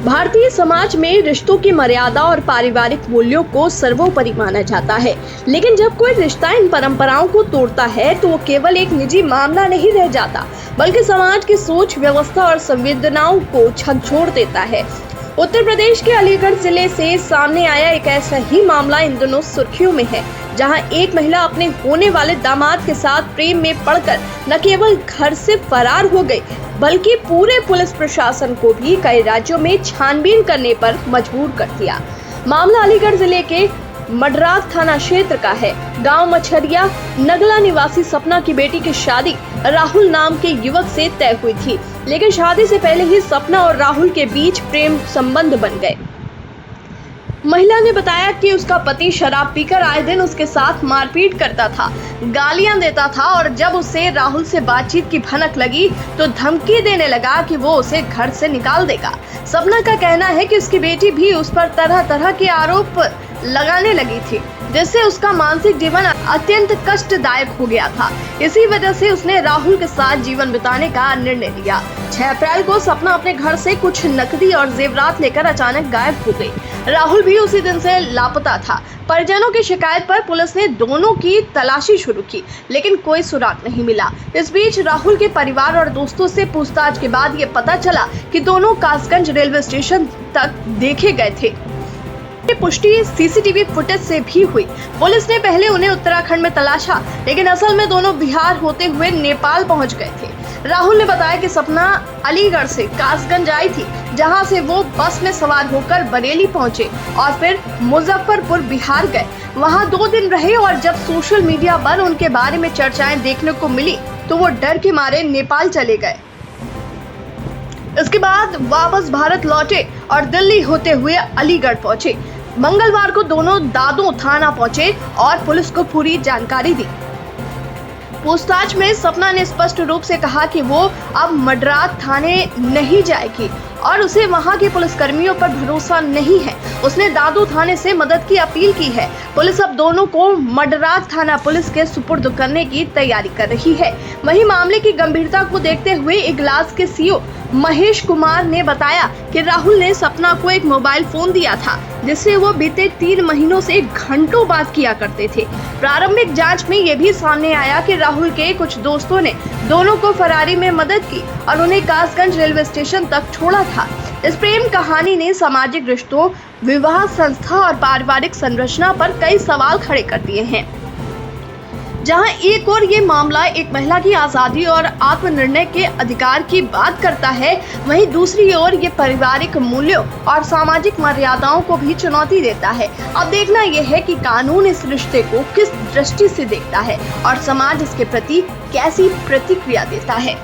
भारतीय समाज में रिश्तों की मर्यादा और पारिवारिक मूल्यों को सर्वोपरि माना जाता है, लेकिन जब कोई रिश्ता इन परंपराओं को तोड़ता है तो वो केवल एक निजी मामला नहीं रह जाता, बल्कि समाज की सोच, व्यवस्था और संवेदनाओं को झकझोर देता है। उत्तर प्रदेश के अलीगढ़ जिले से सामने आया एक ऐसा ही मामला इन दिनों सुर्खियों में है, जहां एक महिला अपने होने वाले दामाद के साथ प्रेम में पड़कर न केवल घर से फरार हो गई, बल्कि पूरे पुलिस प्रशासन को भी कई राज्यों में छानबीन करने पर मजबूर कर दिया। मामला अलीगढ़ जिले के मडरात थाना क्षेत्र का है। गांव मछरिया नगला निवासी सपना की बेटी की शादी राहुल नाम के युवक से तय हुई थी, लेकिन शादी से पहले ही सपना और राहुल के बीच प्रेम संबंध बन गए। महिला ने बताया कि उसका पति शराब पीकर आए दिन उसके साथ मारपीट करता था, गालियां देता था और जब उसे राहुल से बातचीत की भनक लगी तो धमकी देने लगा कि वो उसे घर से निकाल देगा। सपना का कहना है कि उसकी बेटी भी उस पर तरह तरह के आरोप लगाने लगी थी, जिससे उसका मानसिक जीवन अत्यंत कष्टदायक हो गया था। इसी वजह से उसने राहुल के साथ जीवन बिताने का निर्णय लिया। 6 अप्रैल को सपना अपने घर से कुछ नकदी और जेवरात लेकर अचानक गायब हो गई। राहुल भी उसी दिन से लापता था। परिजनों की शिकायत पर पुलिस ने दोनों की तलाशी शुरू की, लेकिन कोई सुराग नहीं मिला। इस बीच राहुल के परिवार और दोस्तों से पूछताछ के बाद ये पता चला कि दोनों कासगंज रेलवे स्टेशन तक देखे गए थे। पुष्टि सीसीटीवी फुटेज से भी हुई। पुलिस ने पहले उन्हें उत्तराखंड में तलाशा, लेकिन असल में दोनों बिहार होते हुए नेपाल पहुंच गए थे। राहुल ने बताया कि सपना अलीगढ़ से कासगंज आई थी, जहां से वो बस में सवार होकर बरेली पहुंचे और फिर मुजफ्फरपुर बिहार गए। वहां 2 दिन रहे और जब सोशल मीडिया पर उनके बारे में चर्चाएं देखने को मिली तो वो डर के मारे नेपाल चले गए। इसके बाद वापस भारत लौटे और दिल्ली होते हुए अलीगढ़ पहुंचे। मंगलवार को दोनों दादों थाना पहुंचे और पुलिस को पूरी जानकारी दी। पूछताछ में सपना ने स्पष्ट रूप से कहा कि वो अब मडरात थाने नहीं जाएगी और उसे वहां के पुलिसकर्मियों पर भरोसा नहीं है। उसने दादू थाने से मदद की अपील की है। पुलिस अब दोनों को मडरात थाना पुलिस के सुपुर्द करने की तैयारी कर रही है। वहीं मामले की गंभीरता को देखते हुए इगलास के सीओ महेश कुमार ने बताया कि राहुल ने सपना को एक मोबाइल फोन दिया था, जिससे वो बीते 3 महीनों से घंटों बात किया करते थे। प्रारंभिक जांच में ये भी सामने आया कि राहुल के कुछ दोस्तों ने दोनों को फरारी में मदद की और उन्हें कासगंज रेलवे स्टेशन तक छोड़ा था। इस प्रेम कहानी ने सामाजिक रिश्तों, विवाह संस्था और पारिवारिक संरचना पर कई सवाल खड़े कर दिए हैं। जहां एक और ये मामला एक महिला की आजादी और आत्मनिर्णय के अधिकार की बात करता है, वहीं दूसरी ओर ये पारिवारिक मूल्यों और सामाजिक मर्यादाओं को भी चुनौती देता है। अब देखना यह है कि कानून इस रिश्ते को किस दृष्टि से देखता है और समाज इसके प्रति कैसी प्रतिक्रिया देता है।